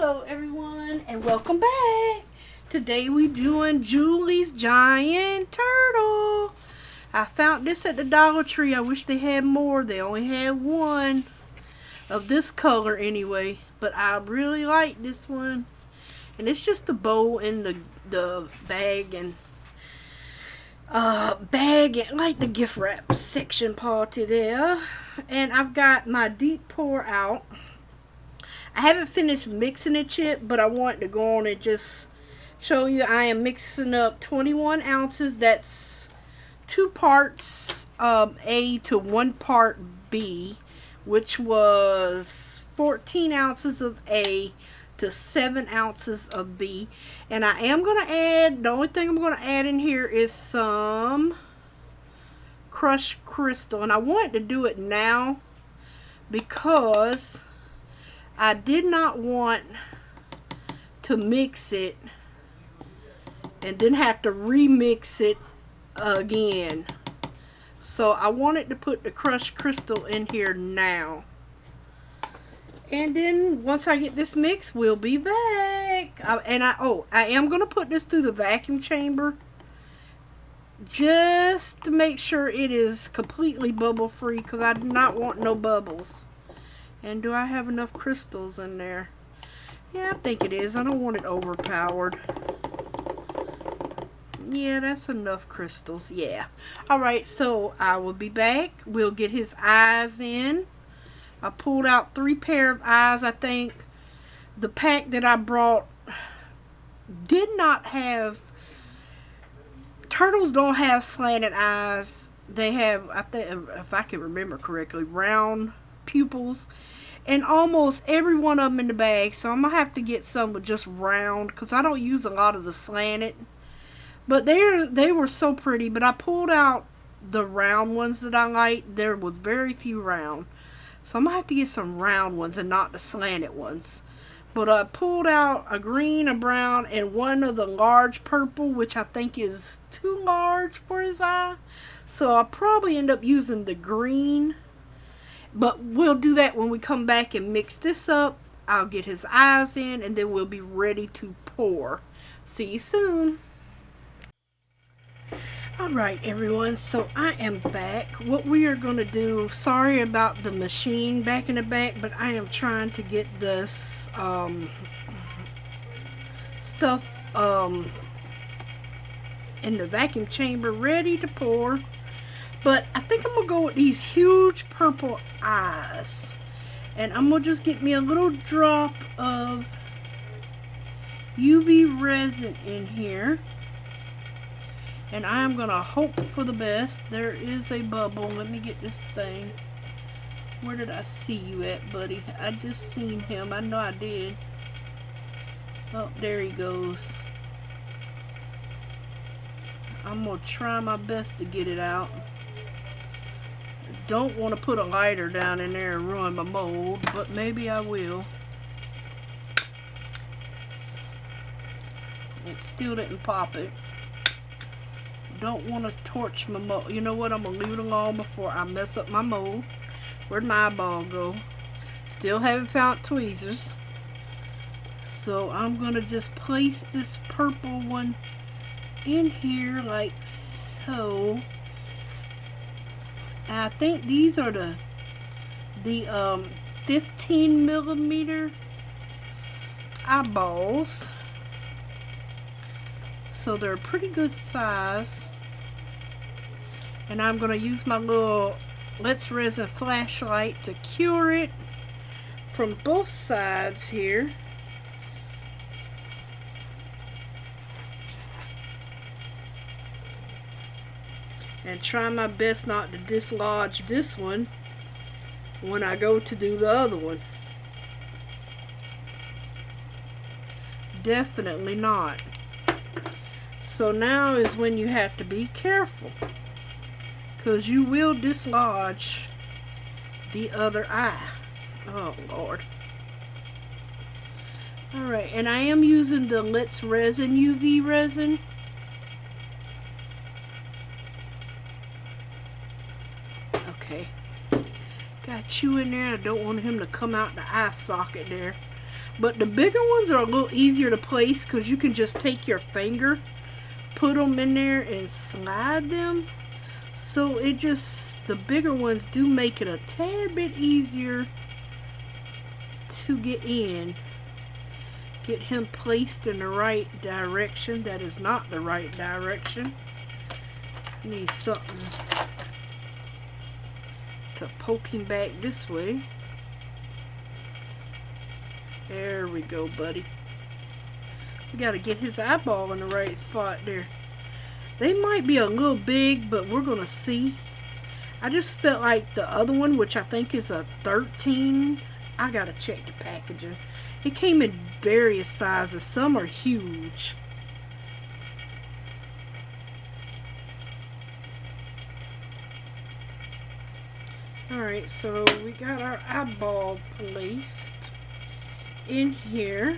Hello everyone and welcome back. Today we doing Julie's giant turtle. I found this at the Dollar Tree. I wish they had more. They only had one of this color anyway, but I really like this one. And it's just the bow and the bag and like the gift wrap section party there. And I've got my deep pour out. I haven't finished mixing it yet, but I want to go on and just show you I am mixing up 21 ounces. That's 2 parts A to 1 part B, which was 14 ounces of A to 7 ounces of B. And I am going to add, the only thing I'm going to add in here is some crushed crystal. And I wanted to do it now because I did not want to mix it and then have to remix it again. So I wanted to put the crushed crystal in here now. And then once I get this mix, we'll be back. I am going to put this through the vacuum chamber just to make sure it is completely bubble free, because I do not want no bubbles. And do I have enough crystals in there? Yeah, I think it is. I don't want it overpowered. Yeah, that's enough crystals. Yeah. Alright, so I will be back. We'll get his eyes in. I pulled out 3 pair of eyes, I think. The pack that I brought did not have... Turtles don't have slanted eyes. They have, I think, if I can remember correctly, round pupils, and almost every one of them in the bag. So I'm gonna have to get some with just round, because I don't use a lot of the slanted. But they were so pretty. But I pulled out the round ones that I like. There was very few round, so I'm gonna have to get some round ones and not the slanted ones. But I pulled out a green, a brown, and one of the large purple, which I think is too large for his eye. So I'll probably end up using the green. But we'll do that when we come back and mix this up. I'll get his eyes in, and then we'll be ready to pour. See you soon. Alright everyone, so I am back. What we are going to do, sorry about the machine back in the back, but I am trying to get this stuff in the vacuum chamber ready to pour. But I think I'm going to go with these huge purple eyes. And I'm going to just get me a little drop of UV resin in here. And I'm going to hope for the best. There is a bubble. Let me get this thing. Where did I see you at, buddy? I just seen him. I know I did. Oh, there he goes. I'm going to try my best to get it out. Don't want to put a lighter down in there and ruin my mold, but maybe I will. It still didn't pop it. Don't want to torch my mold. You know what? I'm going to leave it alone before I mess up my mold. Where'd my eyeball go? Still haven't found tweezers. So I'm going to just place this purple one in here like so. I think these are the 15 millimeter eyeballs, so they're a pretty good size. And I'm going to use my little Let's Resin flashlight to cure it from both sides here. And try my best not to dislodge this one when I go to do the other one. Definitely not. So now is when you have to be careful, because you will dislodge the other eye. Oh Lord. Alright, and I am using the Let's Resin UV resin. Okay, got you in there. I don't want him to come out the eye socket there. But the bigger ones are a little easier to place because you can just take your finger, put them in there, and slide them. So it just, the bigger ones do make it a tad bit easier to get in. Get him placed in the right direction. That is not the right direction. Need something to poke him back this way. There we go, buddy. We gotta get his eyeball in the right spot there. They might be a little big, but we're gonna see. I just felt like the other one, which I think is a 13. I gotta check the packaging. It came in various sizes. Some are huge. Alright, so we got our eyeball placed in here.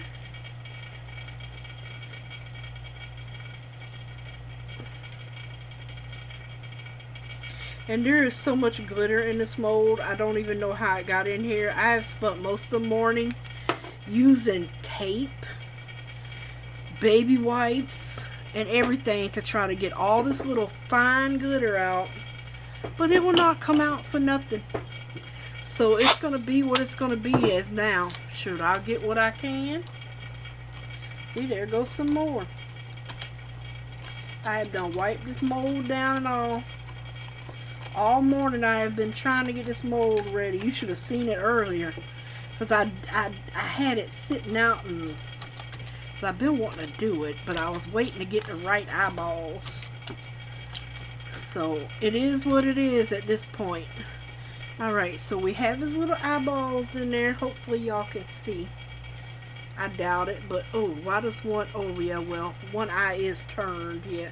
And there is so much glitter in this mold, I don't even know how it got in here. I have spent most of the morning using tape, baby wipes, and everything to try to get all this little fine glitter out. But it will not come out for nothing. So it's going to be what it's going to be as now. Should I get what I can? See, there goes some more. I have done wiped this mold down and all. All morning I have been trying to get this mold ready. You should have seen it earlier. Because I had it sitting out and I've been wanting to do it. But I was waiting to get the right eyeballs. So it is what it is at this point. Alright, so we have his little eyeballs in there. Hopefully y'all can see. I doubt it, but oh, why does one, oh yeah, well, one eye is turned, yeah.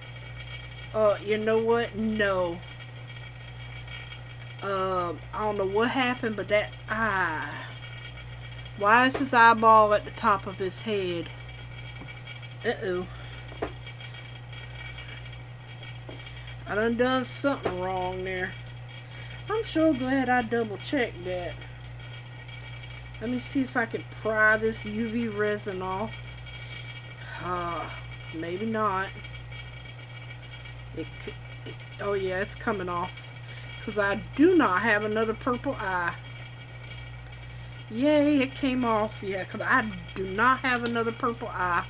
You know what? No. I don't know what happened, but that eye. Why is his eyeball at the top of his head? Uh-oh. I done something wrong there. I'm sure glad I double checked that. Let me see if I can pry this UV resin off. Maybe not. Oh yeah, it's coming off. Because I do not have another purple eye. Yay, it came off. Yeah, because I do not have another purple eye.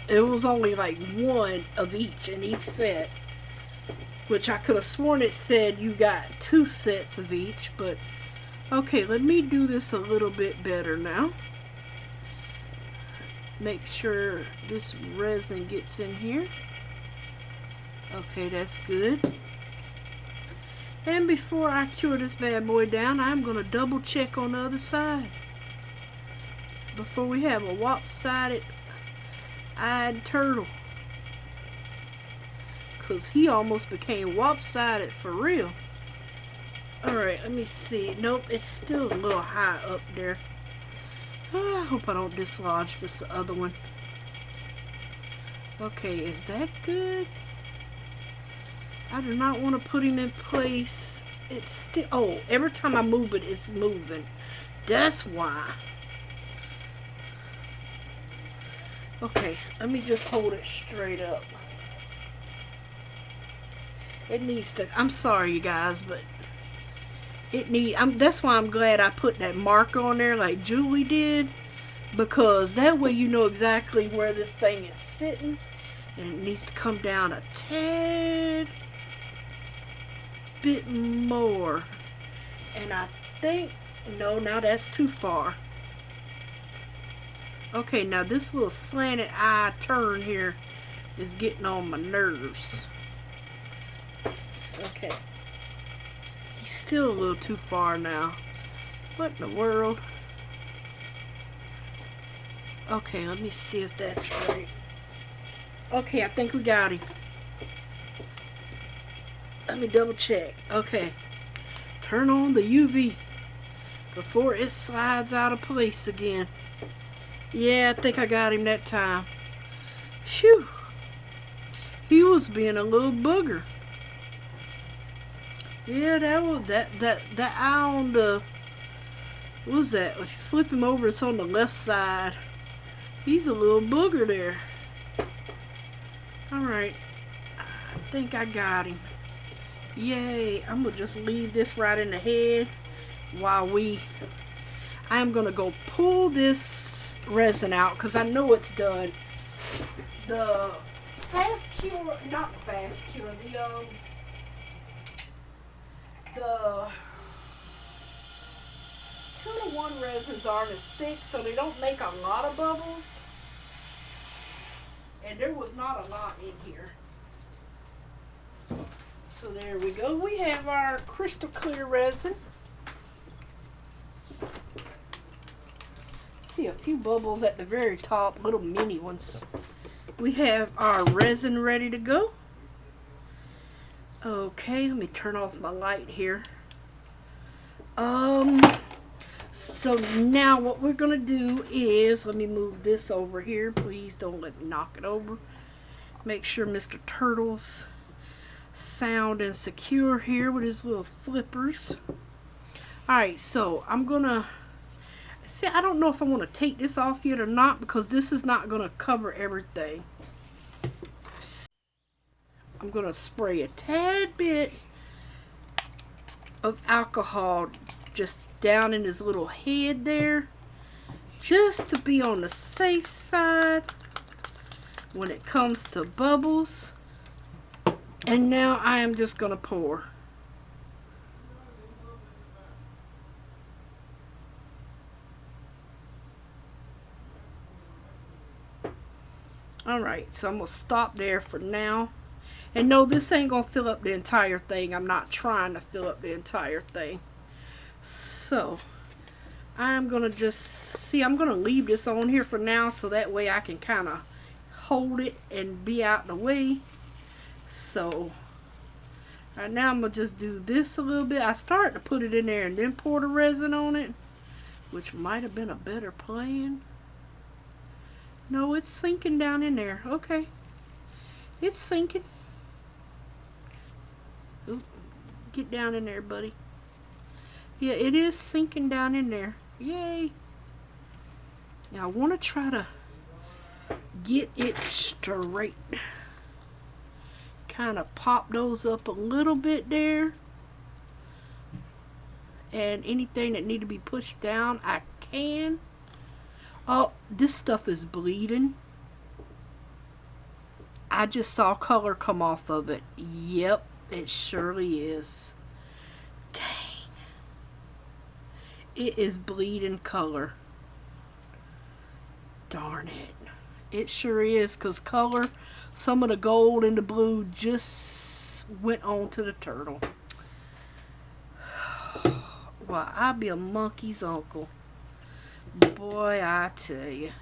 It was only like one of each in each set. Which I could have sworn it said you got 2 sets of each. But, okay, let me do this a little bit better now. Make sure this resin gets in here. Okay, that's good. And before I cure this bad boy down, I'm going to double check on the other side. Before we have a lopsided eyed turtle. Because he almost became lopsided for real. Alright, let me see. Nope, it's still a little high up there. I hope I don't dislodge this other one. Okay, is that good? I do not want to put him in place. It's still, oh, every time I move it, it's moving. That's why. Okay, let me just hold it straight up. It needs to, I'm sorry you guys, but it that's why I'm glad I put that marker on there like Julie did. Because that way you know exactly where this thing is sitting. And it needs to come down a tad bit more. And I think, no, now that's too far. Okay, now this little slanted eye turn here is getting on my nerves. Okay. He's still a little too far now. What in the world? Okay, let me see if that's right. Okay, I think we got him. Let me double check. Okay. Turn on the UV before it slides out of place again. Yeah, I think I got him that time. Phew. He was being a little booger. Yeah, that was that eye on the What was that? If you flip him over, it's on the left side. He's a little booger there. Alright. I think I got him. Yay. I'm going to just leave this right in the head while I'm going to go pull this resin out because I know it's done. The fast cure, not fast cure, the 2-to-1 resins aren't as thick, so they don't make a lot of bubbles. And there was not a lot in here. So there we go. We have our crystal clear resin. See a few bubbles at the very top, little mini ones. We have our resin ready to go. Okay, let me turn off my light here. So now what we're gonna do is, let me move this over here. Please don't let me knock it over. Make sure Mr. Turtle's sound and secure here with his little flippers. Alright, so I'm gonna see, I don't know if I want to take this off yet or not because this is not gonna cover everything. I'm going to spray a tad bit of alcohol just down in his little head there, just to be on the safe side when it comes to bubbles. And now I am just going to pour. Alright, so I'm going to stop there for now. And no, this ain't going to fill up the entire thing. I'm not trying to fill up the entire thing. So, I'm going to just, see, I'm going to leave this on here for now so that way I can kind of hold it and be out the way. So, right now I'm going to just do this a little bit. I started to put it in there and then pour the resin on it, which might have been a better plan. No, it's sinking down in there. Okay. It's sinking. Oop, get down in there, buddy. Yeah, it is sinking down in there. Yay. Now I want to try to get it straight. Kind of pop those up a little bit there. And anything that need to be pushed down, I can. Oh, this stuff is bleeding. I just saw color come off of it. Yep, it surely is. Dang. It is bleeding color. Darn it. It sure is, because color, some of the gold and the blue just went on to the turtle. Well, I be a monkey's uncle. Boy, I tell you.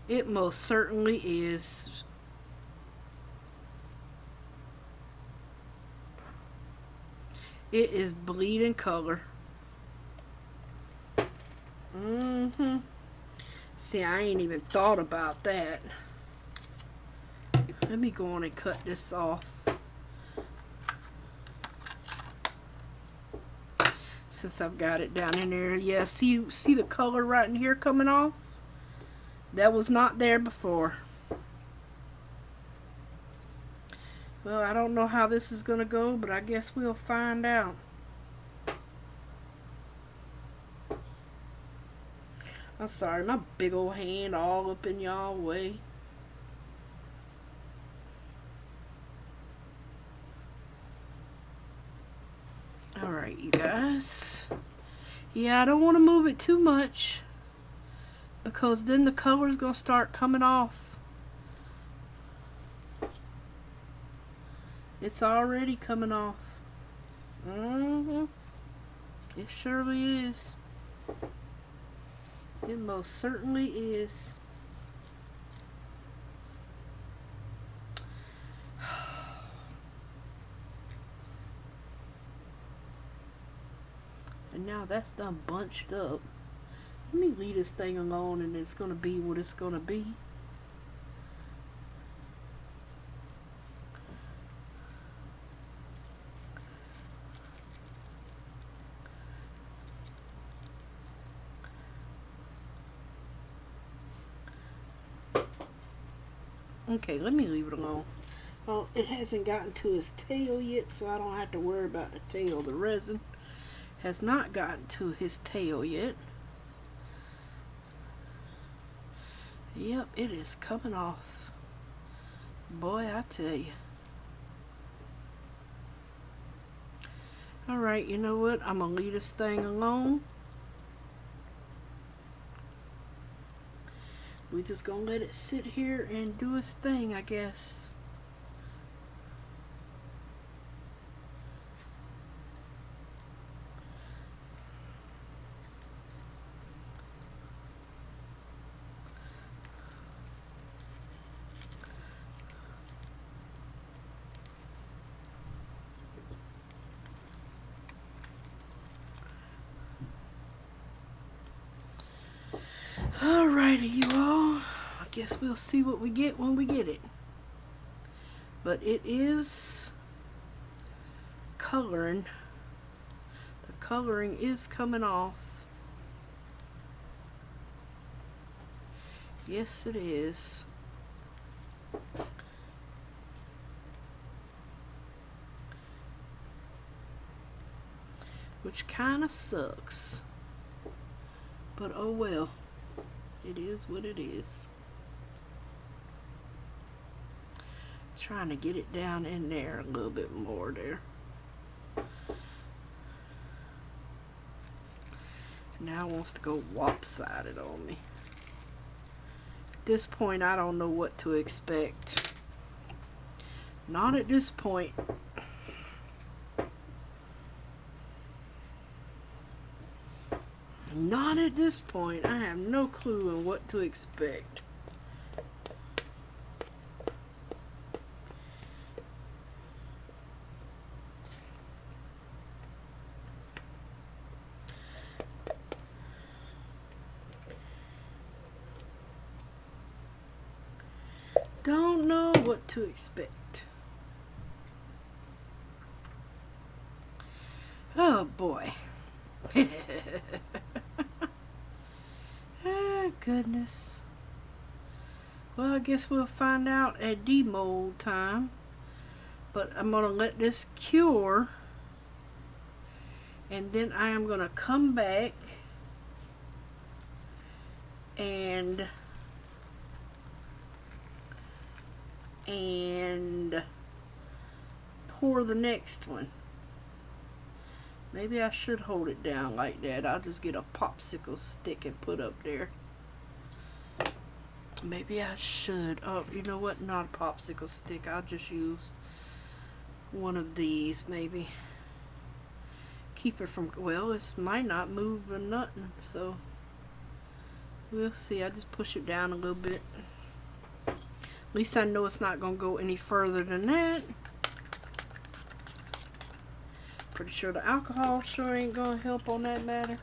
It most certainly is. It is bleeding color. See, I ain't even thought about that. Let me go on and cut this off. Since I've got it down in there. Yeah, see the color right in here coming off? That was not there before. Well, I don't know how this is going to go, but I guess we'll find out. I'm sorry, my big old hand all up in y'all way. Alright, you guys. Yeah, I don't want to move it too much, because then the color's going to start coming off. It's already coming off. It surely is. It most certainly is. And now that's done bunched up. Let me leave this thing alone and it's going to be what it's going to be. Okay, let me leave it alone. Oh, it hasn't gotten to his tail yet, so I don't have to worry about the tail. The resin has not gotten to his tail yet. Yep, it is coming off. Boy, I tell you. Alright, you know what? I'm going to leave this thing alone. We're just going to let it sit here and do its thing, I guess. Alrighty, you all. I guess we'll see what we get when we get it. But it is coloring. The coloring is coming off. Yes, it is. Which kind of sucks. But oh well. It is what it is. Trying to get it down in there a little bit more there. Now it wants to go lopsided on me. At this point, I don't know what to expect. Not at this point. Not at this point. I have no clue on what to expect. Don't know what to expect. Oh boy. Oh goodness. Well, I guess we'll find out at demold time. But I'm going to let this cure. And then I am going to come back and pour the next one. Maybe I should hold it down like that. I'll just get a popsicle stick and put up there. Maybe I should. Oh, you know what? Not a popsicle stick. I'll just use one of these maybe. Keep it from, well, it might not move or nothing, so we'll see. I just push it down a little bit. At least I know it's not going to go any further than that. Pretty sure the alcohol sure ain't going to help on that matter.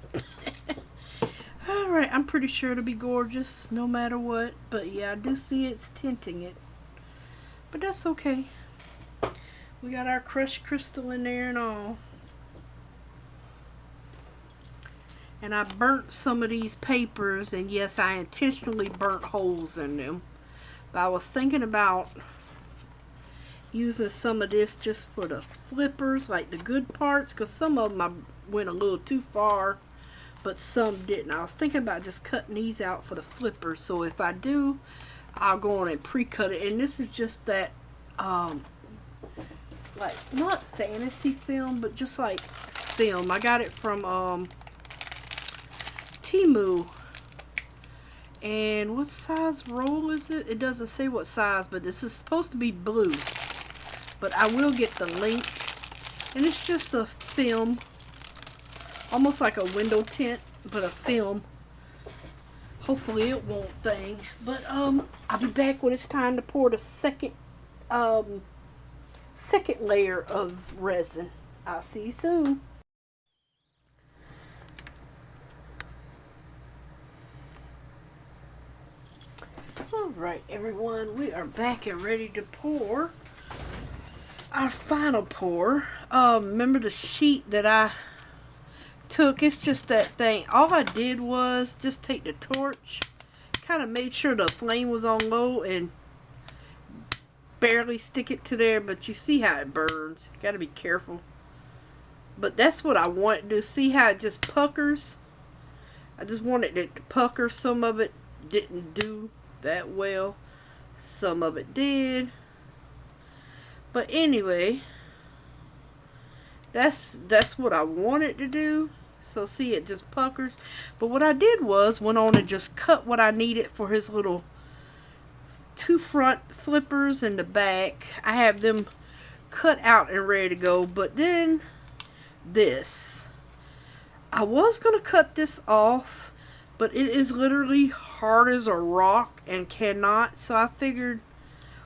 Alright, I'm pretty sure it'll be gorgeous no matter what. But yeah, I do see it's tinting it. But that's okay. We got our crushed crystal in there and all. And I burnt some of these papers, and yes, I intentionally burnt holes in them. But I was thinking about using some of this just for the flippers, like the good parts, because some of them I went a little too far, but some didn't. I was thinking about just cutting these out for the flippers, so if I do, I'll go on and pre-cut it. And this is just that like, not fantasy film, but just like film. I got it from Temu. And what size roll is it? It doesn't say what size, but this is supposed to be blue. But I will get the link. And it's just a film. Almost like a window tint, but a film. Hopefully it won't thing. But I'll be back when it's time to pour the second layer of resin. I'll see you soon. Alright everyone, we are back and ready to pour our final pour. Remember the sheet that I took? It's just that thing. All I did was just take the torch, kind of made sure the flame was on low, and barely stick it to there, but you see how it burns. You gotta be careful. But that's what I want to do. See how it just puckers? I just wanted it to pucker. Some of it didn't do that well. Some of it did. But anyway, that's what I wanted to do. So see, it just puckers. But what I did was went on and just cut what I needed for his little 2 front flippers and the back. I have them cut out and ready to go. But then this, I was gonna cut this off, but it is literally hard as a rock and cannot. So I figured,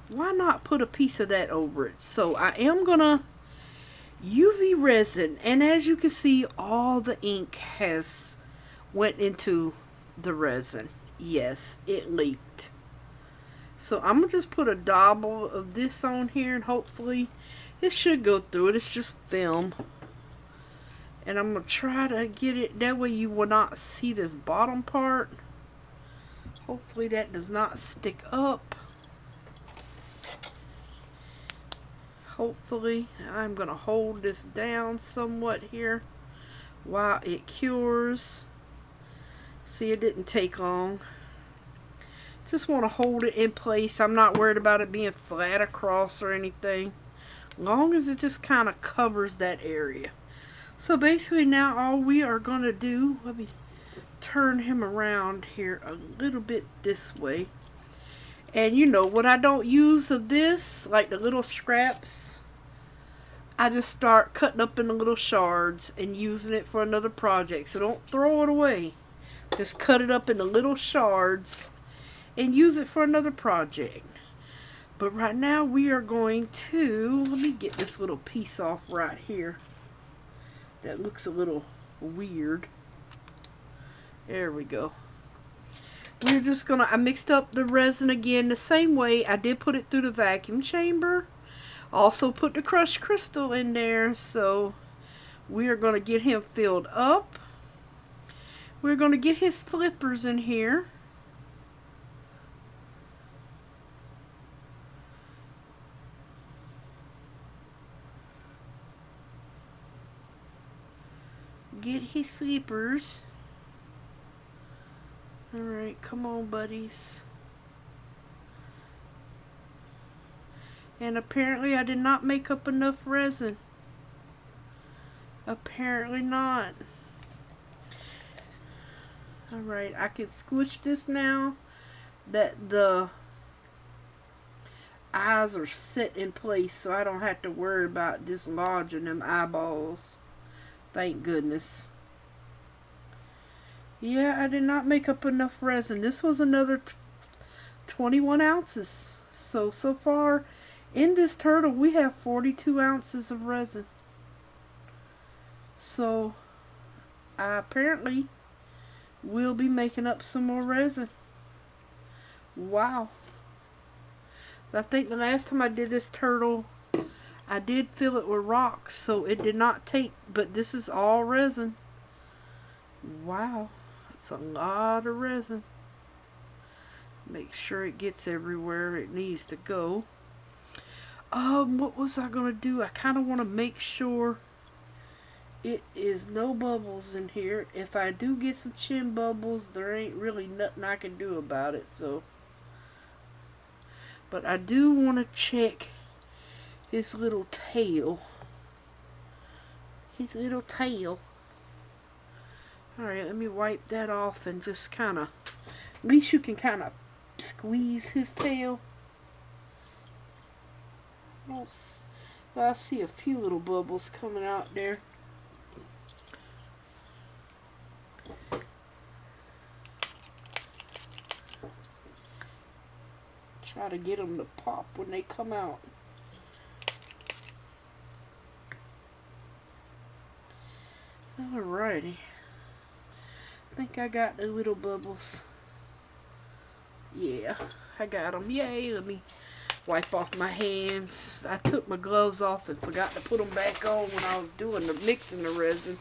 why not put a piece of that over it? So I am gonna UV resin, and as you can see, all the ink has went into the resin. Yes, it leaked. So I'm gonna just put a dabble of this on here, and hopefully it should go through it. It's just film, and I'm gonna try to get it that way you will not see this bottom part. Hopefully that does not stick up. Hopefully, I'm going to hold this down somewhat here while it cures. See, it didn't take long. Just want to hold it in place. I'm not worried about it being flat across or anything, long as it just kind of covers that area. So basically now all we are going to do, let me turn him around here a little bit this way. And you know, what I don't use of this, like the little scraps, I just start cutting up into little shards and using it for another project. So don't throw it away. Just cut it up into little shards and use it for another project. But right now we are going to, let me get this little piece off right here. That looks a little weird. There we go. We're just gonna, I mixed up the resin again the same way. I did put it through the vacuum chamber. Also put the crushed crystal in there. So we are gonna get him filled up. We're gonna get his flippers in here. Get his flippers. Alright, come on, buddies. And apparently I did not make up enough resin. Apparently not. Alright, I can squish this now that the eyes are set in place, so I don't have to worry about dislodging them eyeballs. Thank goodness. Yeah, I did not make up enough resin. This was another 21 ounces. So far in this turtle we have 42 ounces of resin. So I apparently will be making up some more resin. Wow. I think the last time I did this turtle, I did fill it with rocks, so it did not take, but this is all resin. Wow. It's a lot of resin. Make sure it gets everywhere it needs to go. What was I gonna do? I kind of want to make sure it is no bubbles in here. If I do get some chin bubbles, there ain't really nothing I can do about it. So, but I do want to check his little tail. His little tail. Alright, let me wipe that off and just kind of, at least you can kind of squeeze his tail. I see a few little bubbles coming out there. Try to get them to pop when they come out. Alrighty. I think I got the little bubbles. Yeah, I got them. Yay, let me wipe off my hands. I took my gloves off and forgot to put them back on when I was doing the mixing the resin.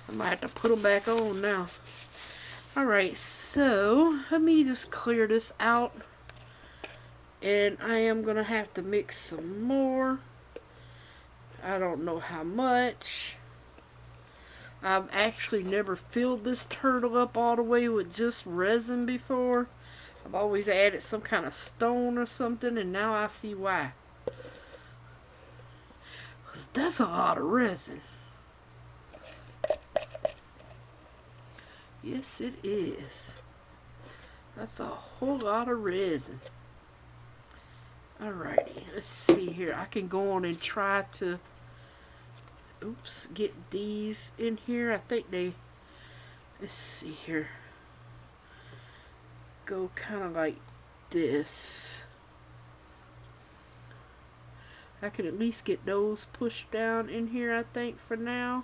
I might have to put them back on now. Alright, so let me just clear this out. And I am going to have to mix some more. I don't know how much. I've actually never filled this turtle up all the way with just resin before. I've always added some kind of stone or something, and now I see why. 'Cause that's a lot of resin. Yes, it is. That's a whole lot of resin. Alrighty, let's see here. I can go on and try to, oops, get these in here. I think they, let's see here. Go kind of like this. I can at least get those pushed down in here, I think, for now.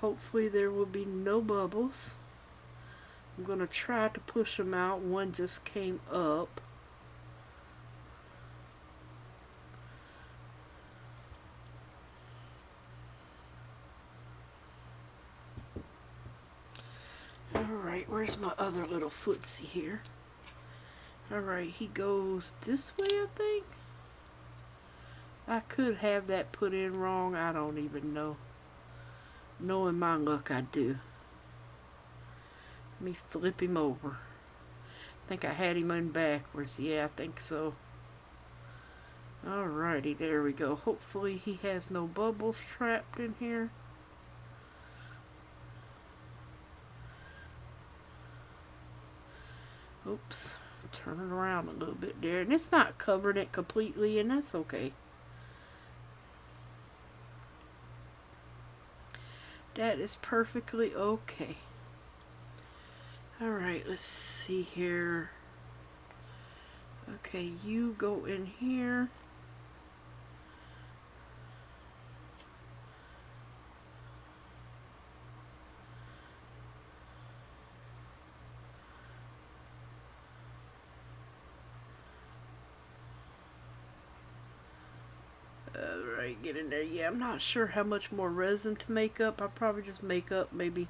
Hopefully there will be no bubbles. I'm going to try to push them out. One just came up. Alright, where's my other little footsie here? Alright, he goes this way, I think. I could have that put in wrong. I don't even know. Knowing my luck, I do. Let me flip him over. I think I had him in backwards. Yeah, I think so. Alrighty, there we go. Hopefully he has no bubbles trapped in here. Oops. Turn it around a little bit there. And it's not covering it completely, and that's okay. That is perfectly okay. Alright, let's see here. Okay, you go in here. Alright, get in there. Yeah, I'm not sure how much more resin to make up. I'll probably just make up maybe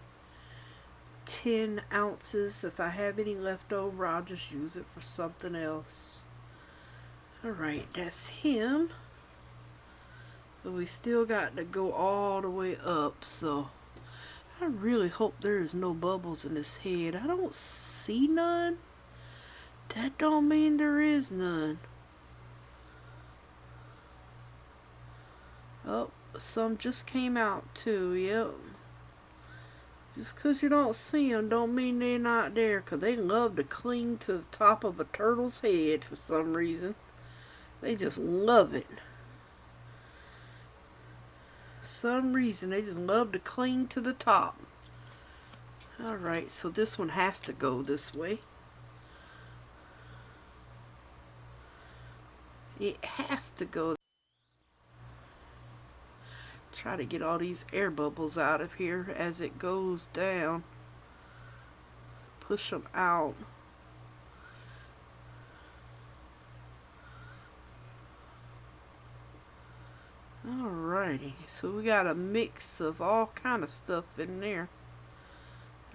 10 ounces. If I have any left over, I'll just use it for something else. Alright, that's him. But we still got to go all the way up, so I really hope there is no bubbles in his head. I don't see none. That don't mean there is none. Oh, some just came out too, yep. Just because you don't see them don't mean they're not there, because they love to cling to the top of a turtle's head for some reason. They just love it. For some reason, they just love to cling to the top. Alright, so this one has to go this way. It has to go. Try to get all these air bubbles out of here as it goes down. Push them out. Alrighty, so we got a mix of all kind of stuff in there.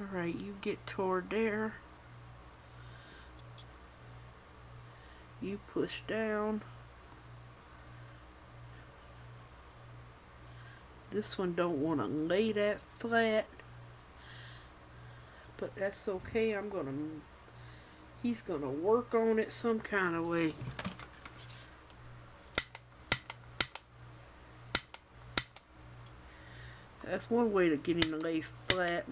Alright, you get toward there. You push down. This one don't want to lay that flat, but that's okay. He's gonna work on it some kind of way. That's one way to get him to lay flat.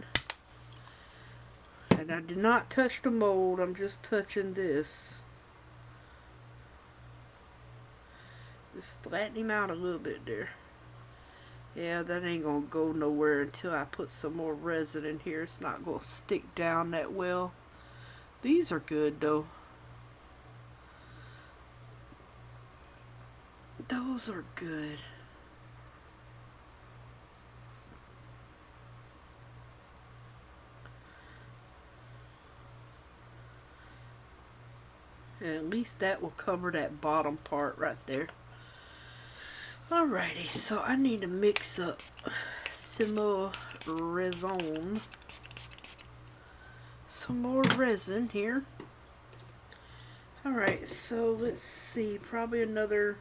And I did not touch the mold, I'm just touching this. Just flatten him out a little bit there. Yeah, that ain't gonna go nowhere until I put some more resin in here. It's not gonna stick down that well. These are good though. Those are good. And at least that will cover that bottom part right there. Alrighty, so I need to mix up some more resin so some more resin here. Alright, so let's see, probably another,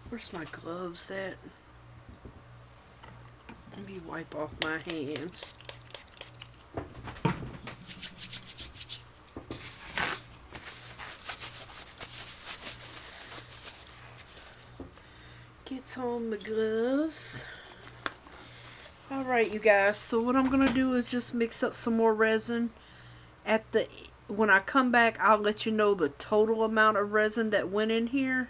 where's my gloves at? Let me wipe off my hands. Get on my gloves. Alright, you guys, so what I'm going to do is just mix up some more resin. When I come back, I'll let you know the total amount of resin that went in here.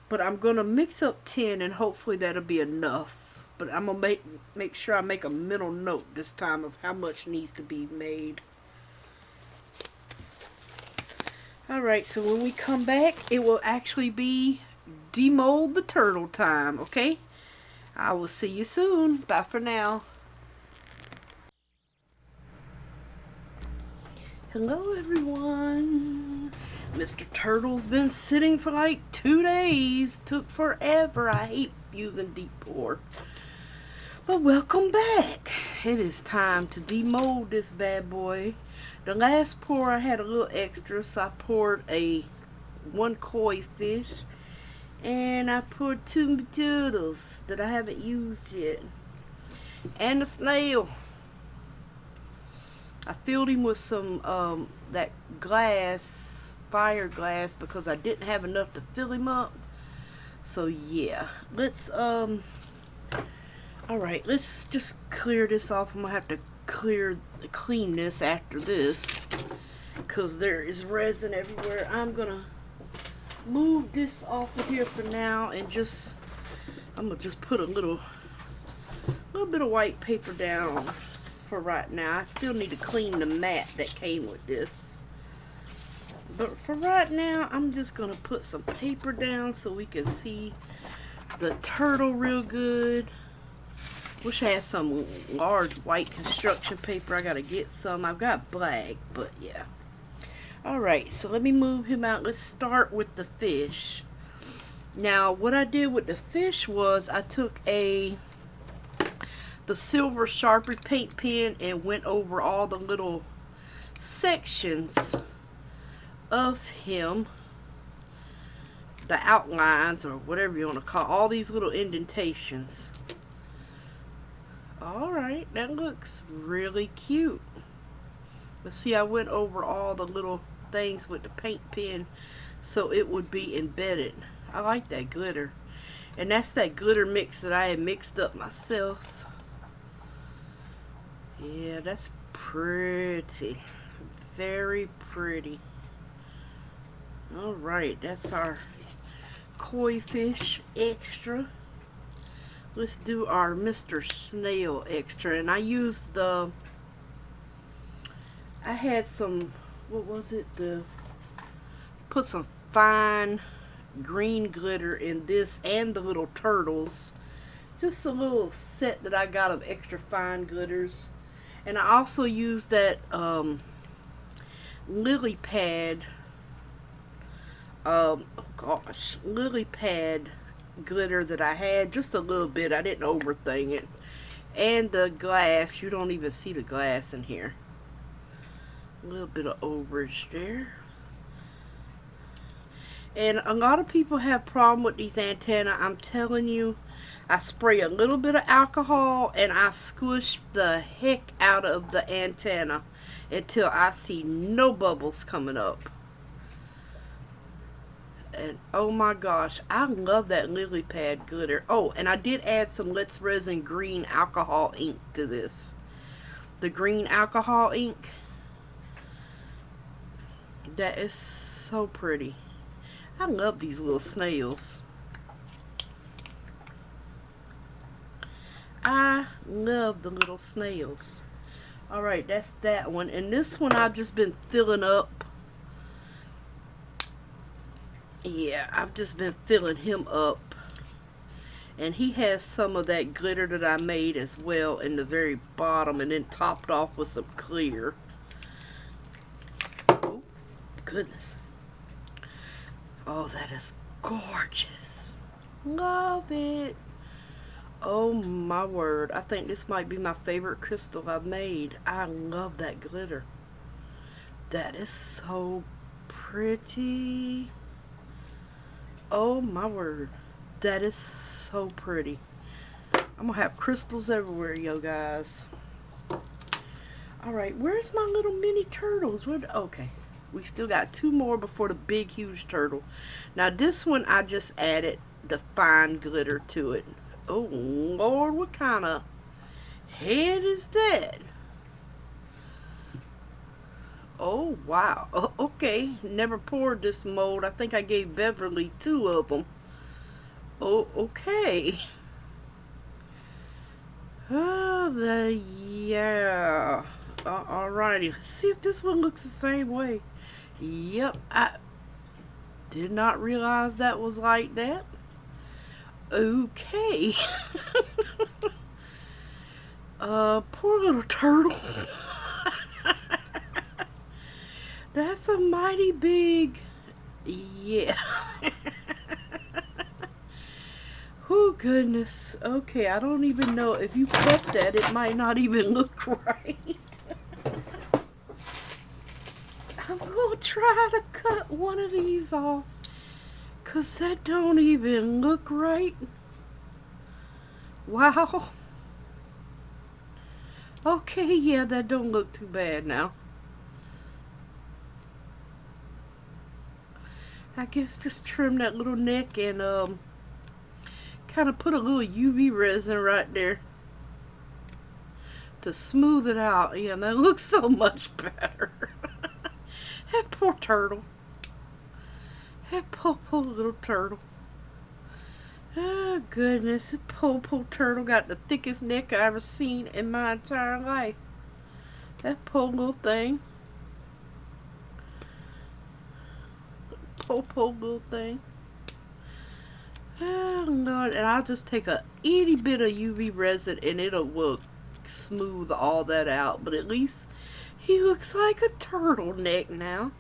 But I'm going to mix up 10 and hopefully that'll be enough. But I'm going to make sure I make a mental note this time of how much needs to be made. Alright, so when we come back, it will actually be demold the turtle time, okay? I will see you soon. Bye for now. Hello everyone. Mr. Turtle's been sitting for like 2 days. Took forever. I hate using deep pour. But welcome back. It is time to demold this bad boy. The last pour I had a little extra, so I poured one koi fish. And I poured 2 turtles that I haven't used yet. And a snail. I filled him with some that glass, fire glass, because I didn't have enough to fill him up. So yeah, let's alright, let's just clear this off. I'm gonna have to clean this after this because there is resin everywhere. I'm gonna move this off of here for now and I'm gonna just put a little bit of white paper down for right now. I still need to clean the mat that came with this, but for right now I'm just gonna put some paper down so we can see the turtle real good. Wish I had some large white construction paper. I gotta get some. I've got black, but yeah. Alright, so let me move him out. Let's start with the fish. Now, what I did with the fish was I took the silver Sharpie paint pen and went over all the little sections of him. The outlines, or whatever you want to call it, all these little indentations. Alright, that looks really cute. Let's see, I went over all the little things with the paint pen so it would be embedded. I like that glitter. And that's that glitter mix that I had mixed up myself. Yeah, that's pretty. Very pretty. Alright, that's our koi fish extra. Let's do our Mr. Snail extra. And I used I had some, what was it? Put some fine green glitter in this and the little turtles. Just a little set that I got of extra fine glitters. And I also used that lily pad, lily pad glitter that I had, just a little bit. I didn't overthink it. And the glass, you don't even see the glass in here. A little bit of overage there. And a lot of people have problem with these antennae. I'm telling you, I spray a little bit of alcohol and I squish the heck out of the antenna until I see no bubbles coming up. And oh my gosh, I love that lily pad glitter. Oh, and I did add some Let's Resin green alcohol ink to this. The green alcohol ink. That is so pretty. I love these little snails. I love the little snails. Alright, that's that one. And this one I've just been filling up. Yeah, I've just been filling him up. And he has some of that glitter that I made as well in the very bottom, and then topped off with some clear. Oh, goodness. Oh, that is gorgeous. Love it. Oh my word. I think this might be my favorite crystal I've made. I love that glitter. That is so pretty. Oh my word. That is so pretty. I'm gonna have crystals everywhere, yo guys. Alright, where's my little mini turtles? Okay. We still got two more before the big huge turtle. Now this one I just added the fine glitter to it. Oh Lord, what kind of head is that? Oh wow. Oh, okay. Never poured this mold. I think I gave Beverly two of them. Oh, okay. Oh, yeah. Alrighty. Let's see if this one looks the same way. Yep, I did not realize that was like that. Okay. Poor little turtle. That's a mighty big. Yeah. Oh goodness. Okay, I don't even know if you cut that, it might not even look right. I'm gonna try to cut one of these off, cause that don't even look right. Wow. Okay, yeah, that don't look too bad now. I guess just trim that little neck and kind of put a little UV resin right there to smooth it out. Yeah, that looks so much better. That poor turtle. That poor little turtle. Oh goodness, that poor turtle got the thickest neck I ever seen in my entire life. That poor little thing. Poor little thing. Oh Lord, and I'll just take a itty bit of UV resin and will smooth all that out. But at least he looks like a turtleneck now.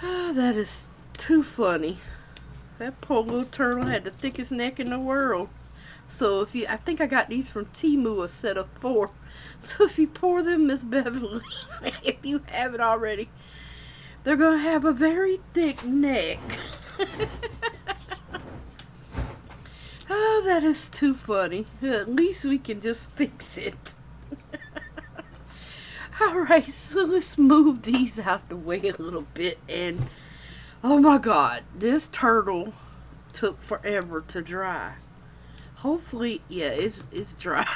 Oh, that is too funny. That poor little turtle had the thickest neck in the world. So I think I got these from Temu, a set of 4. So if you pour them, Miss Beverly, if you haven't already, they're gonna have a very thick neck. Oh, that is too funny. At least we can just fix it. Alright, so let's move these out the way a little bit. And oh my god, this turtle took forever to dry. Hopefully, yeah, it's dry.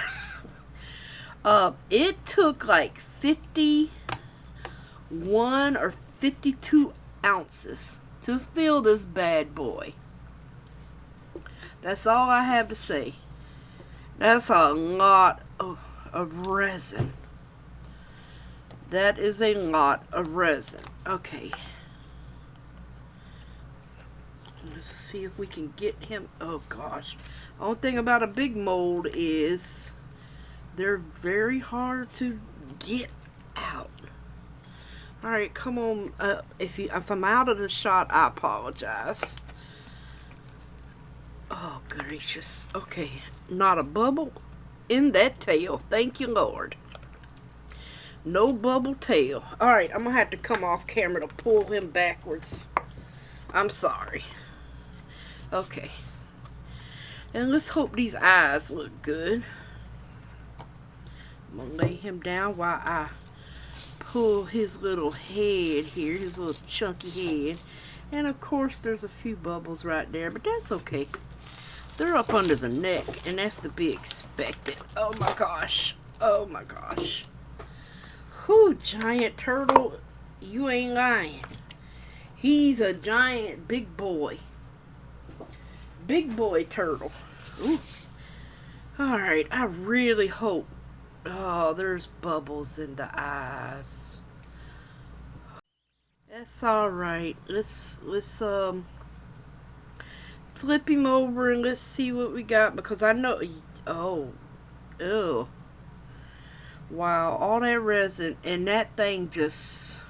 It took like 51 or 52 ounces to fill this bad boy. That's all I have to say. That's a lot of resin. That is a lot of resin. Okay. Let's see if we can get him. Oh gosh. The only thing about a big mold is they're very hard to get out. Alright, come on. If I'm out of the shot, I apologize. Oh gracious. Okay. Not a bubble in that tail. Thank you, Lord. No bubble tail. Alright, I'm going to have to come off camera to pull him backwards. I'm sorry. Okay. And let's hope these eyes look good. I'm going to lay him down while I pull his little head here. His little chunky head. And of course there's a few bubbles right there. But that's okay. They're up under the neck. And that's to be expected. Oh my gosh. Oh my gosh. Whew, giant turtle, you ain't lying. He's a giant big boy. Big boy turtle. Ooh. Alright, I really hope. Oh, there's bubbles in the eyes. That's alright. Let's flip him over and let's see what we got, because I know. Oh, ew. Wow, all that resin, and that thing just,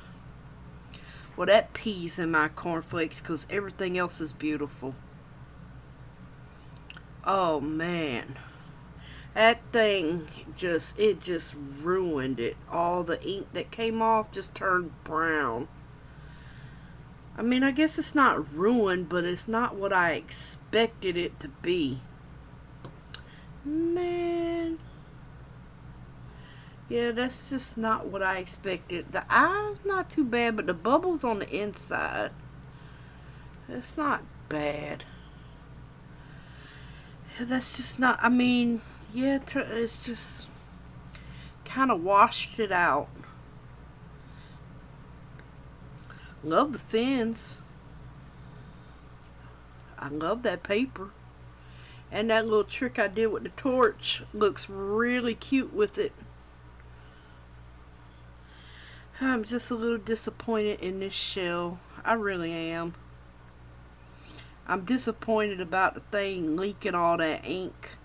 well, that peas in my cornflakes, because everything else is beautiful. Oh man. That thing it just ruined it. All the ink that came off just turned brown. I mean, I guess it's not ruined, but it's not what I expected it to be. Man. Yeah, that's just not what I expected. The eye's not too bad, but the bubbles on the inside, it's not bad. That's just not, I mean, yeah, it's just kind of washed it out. Love the fins. I love that paper. And that little trick I did with the torch looks really cute with it. I'm just a little disappointed in this shell. I really am. I'm disappointed about the thing leaking all that ink.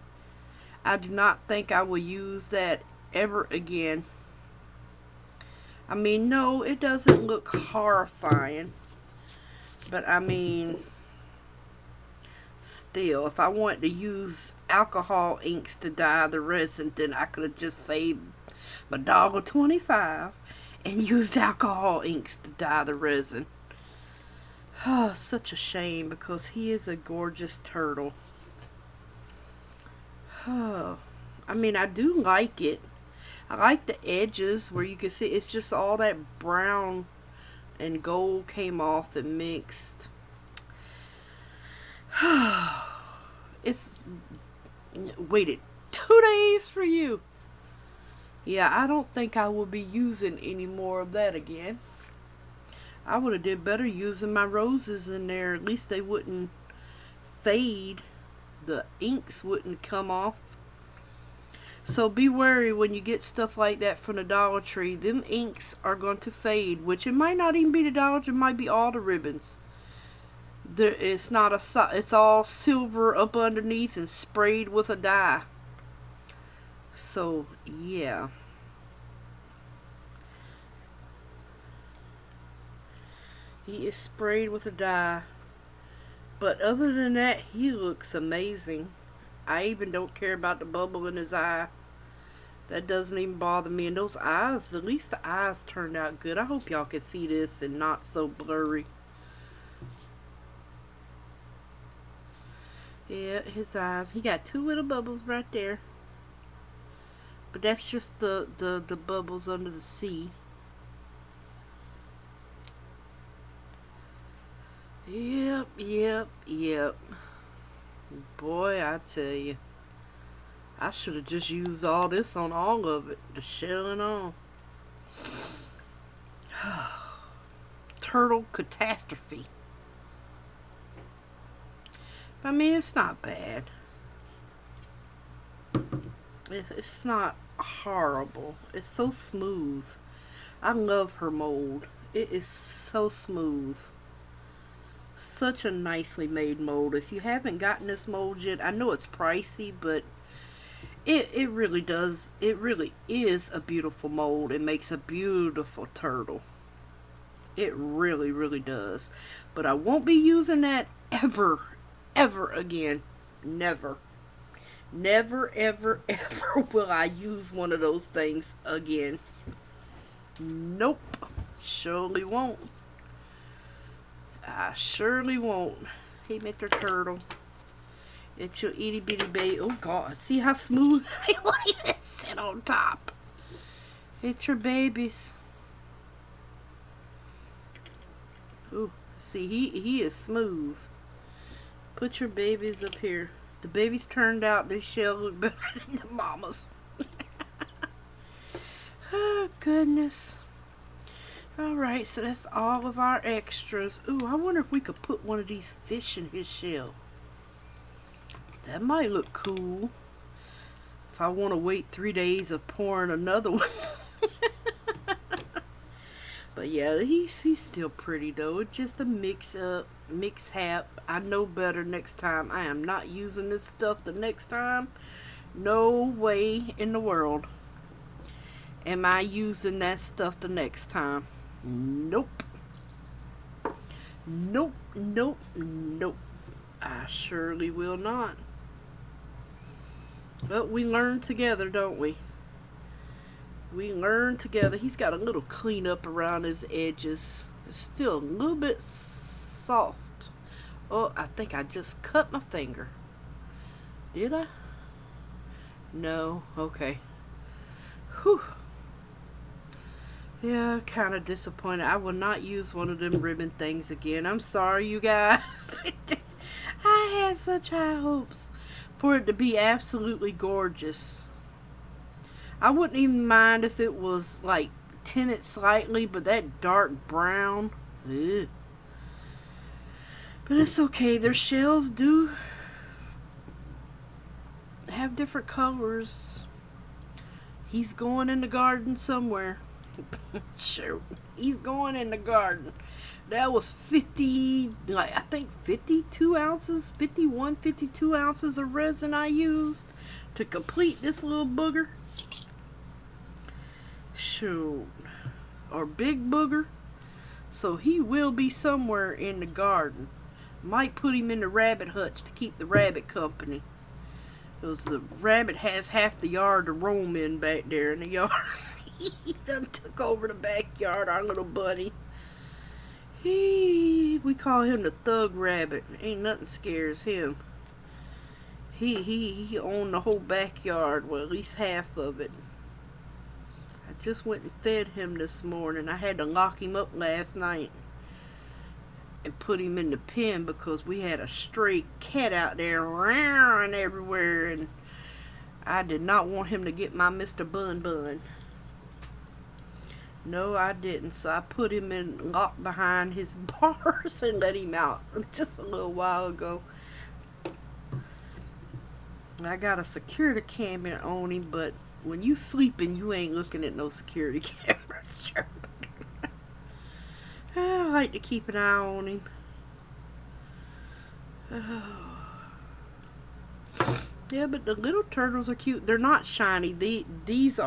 I do not think I will use that ever again. I mean, no, it doesn't look horrifying. But I mean, still, if I wanted to use alcohol inks to dye the resin, then I could have just saved my $1.25 and used alcohol inks to dye the resin. Oh, such a shame because he is a gorgeous turtle. Oh, I mean, I do like it. I like the edges where you can see it's just all that brown and gold came off and mixed. It's waited 2 days for you. Yeah, I don't think I will be using any more of that again. I would have did better using my roses in there. At least they wouldn't fade. The inks wouldn't come off. So be wary when you get stuff like that from the Dollar Tree. Them inks are going to fade, which it might not even be the Dollar Tree. It might be all the ribbons. It's not it's all silver up underneath and sprayed with a dye. So yeah. He is sprayed with a dye. But other than that, he looks amazing. I even don't care about the bubble in his eye. That doesn't even bother me. And those eyes, at least the eyes turned out good. I hope y'all can see this and not so blurry. Yeah, his eyes. He got 2 little bubbles right there. But that's just the bubbles under the sea. Yep. Boy, I tell you. I should have just used all this on all of it. The shell and all. Turtle catastrophe. I mean, it's not bad. It's not horrible. It's so smooth. I love her mold. It is so smooth. Such a nicely made mold. If you haven't gotten this mold yet, I know it's pricey, but it really does. It really is a beautiful mold. It makes a beautiful turtle. It really, really does. But I won't be using that ever again. Never. Never, ever will I use one of those things again. Nope. Surely won't. I surely won't. Hey, Mr. Turtle. It's your itty bitty baby. Oh, God. See how smooth they want to sit on top. It's your babies. Ooh, see, he is smooth. Put your babies up here. The babies turned out, this shell look better than the mamas. Oh, goodness. Alright, so that's all of our extras. Ooh, I wonder if we could put one of these fish in his shell. That might look cool. If I want to wait 3 days of pouring another one. But yeah, he's still pretty though. It's just a mix-hap. I know better next time. I am not using this stuff the next time. No way in the world am I using that stuff the next time. Nope. Nope. I surely will not. But we learn together, don't we? We learn together. He's got a little cleanup around his edges. It's still a little bit soft. Oh, I think I just cut my finger. Did I? No. Okay. Whew. Yeah, kind of disappointed. I will not use one of them ribbon things again. I'm sorry, you guys. I had such high hopes for it to be absolutely gorgeous. I wouldn't even mind if it was like tinted slightly, but that dark brown. Ugh. But it's okay. Their shells do have different colors. He's going in the garden somewhere. Sure. He's going in the garden. That was 50, like I think 52 ounces, 51, 52 ounces of resin I used to complete this little booger. Shoot. Or big booger. So he will be somewhere in the garden. Might put him in the rabbit hutch to keep the rabbit company. Because the rabbit has half the yard to roam in back there in the yard. He done took over the backyard, our little buddy. We call him the thug rabbit. Ain't nothing scares him. He owned the whole backyard, well at least half of it. I just went and fed him this morning. I had to lock him up last night and put him in the pen because we had a stray cat out there roaring everywhere, and I did not want him to get my Mr. Bun Bun. No, I didn't. So I put him in locked behind his bars and let him out just a little while ago. I got a security camera on him, but when you sleeping, you ain't looking at no security camera. Sure. I like to keep an eye on him. Oh. Yeah, but the little turtles are cute. They're not shiny. These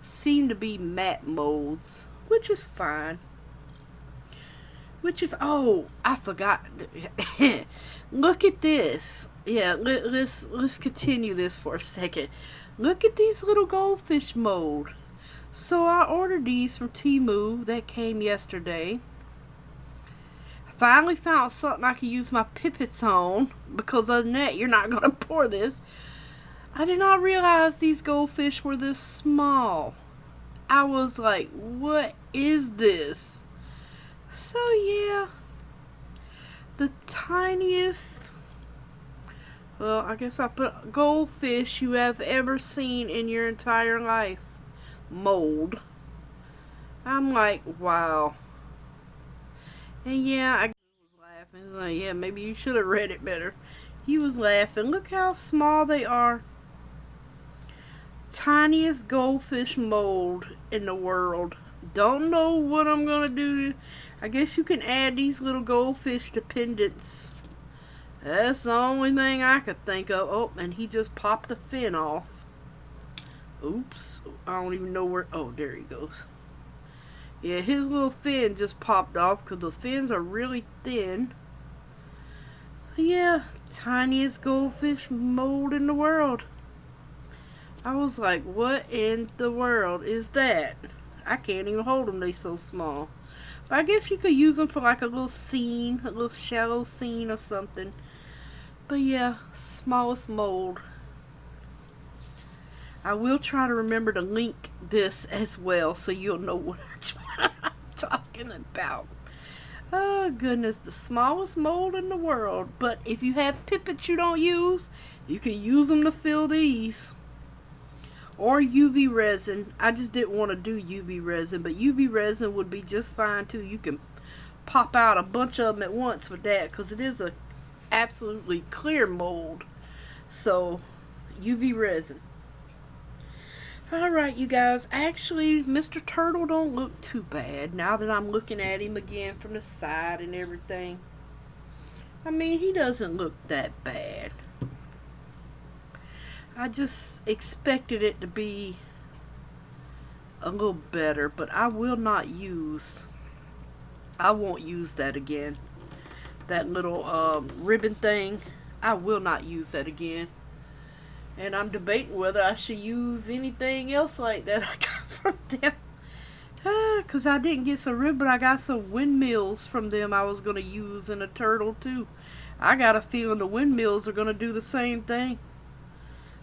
seem to be matte molds, which is fine. Oh, I forgot. Look at this. Yeah, let's continue this for a second. Look at these little goldfish mold. So I ordered these from Temu. That came yesterday. I finally found something I can use my pippets on, because other than that, you're not going to pour this. I did not realize these goldfish were this small. I was like, what is this? So yeah, the tiniest, well, I guess I put goldfish you have ever seen in your entire life. Mold. I'm like, wow. And yeah, I was laughing. Like, yeah, maybe you should have read it better. He was laughing. Look how small they are. Tiniest goldfish mold in the world. Don't know what I'm gonna do. I guess you can add these little goldfish to pendants. That's the only thing I could think of. Oh, and he just popped the fin off. Oops. I don't even know where. Oh, there he goes. Yeah, his little fin just popped off because the fins are really thin. Yeah, tiniest goldfish mold in the world. I was like, what in the world is that? I can't even hold them, they so small. But I guess you could use them for like a little scene, a little shallow scene or something. But yeah, smallest mold. I will try to remember to link this as well so you'll know what I'm talking about. Oh goodness, the smallest mold in the world. But if you have pippets you don't use, you can use them to fill these. Or UV resin. I just didn't want to do UV resin, but UV resin would be just fine too. You can pop out a bunch of them at once with that because it is a absolutely clear mold. So UV resin. Alright, you guys, actually Mr. Turtle don't look too bad now that I'm looking at him again from the side and everything. I mean, he doesn't look that bad. I just expected it to be a little better, but I won't use that again. That little ribbon thing, I will not use that again. And I'm debating whether I should use anything else like that I got from them. Because I didn't get some rib, but I got some windmills from them I was going to use in a turtle too. I got a feeling the windmills are going to do the same thing.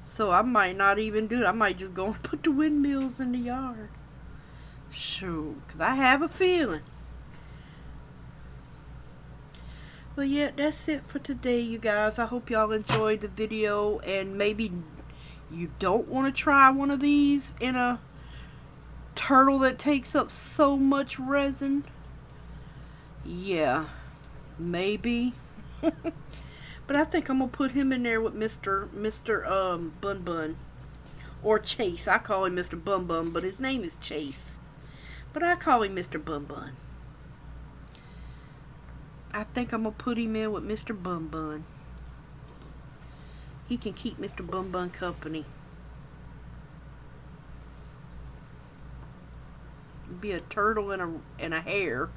So I might not even do it. I might just go and put the windmills in the yard. Shoot, because I have a feeling. But yeah, that's it for today, you guys. I hope y'all enjoyed the video, and maybe you don't want to try one of these in a turtle that takes up so much resin. Yeah, maybe. But I think I'm gonna put him in there with Mr. Bun Bun, or Chase. I call him Mr. Bun Bun, but his name is Chase. But I call him Mr. Bun Bun. I think I'm gonna put him in with Mr. Bun Bun. He can keep Mr. Bun Bun company. Be a turtle and a hare.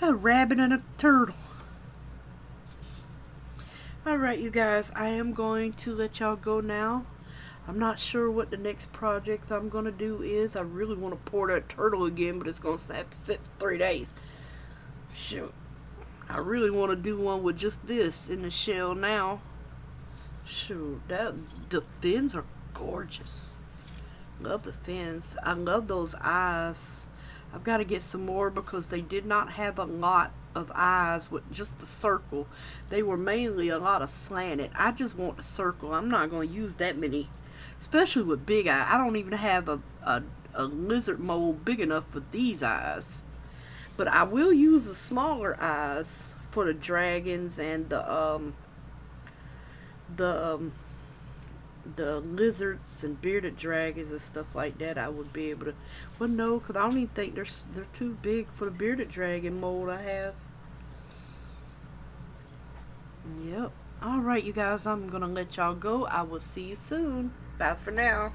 A rabbit and a turtle. Alright, you guys, I am going to let y'all go now. I'm not sure what the next projects I'm going to do is. I really want to pour that turtle again, but it's going to have to sit for 3 days. Shoot. I really want to do one with just this in the shell now. Shoot, the fins are gorgeous. Love the fins. I love those eyes. I've got to get some more because they did not have a lot of eyes with just the circle. They were mainly a lot of slanted. I just want the circle. I'm not going to use that many, especially with big eyes. I don't even have a lizard mold big enough for these eyes. But I will use the smaller eyes for the dragons and the lizards and bearded dragons and stuff like that. I would be able to. Well, no, because I don't even think they're too big for the bearded dragon mold I have. Yep. Alright, you guys, I'm going to let y'all go. I will see you soon. Bye for now.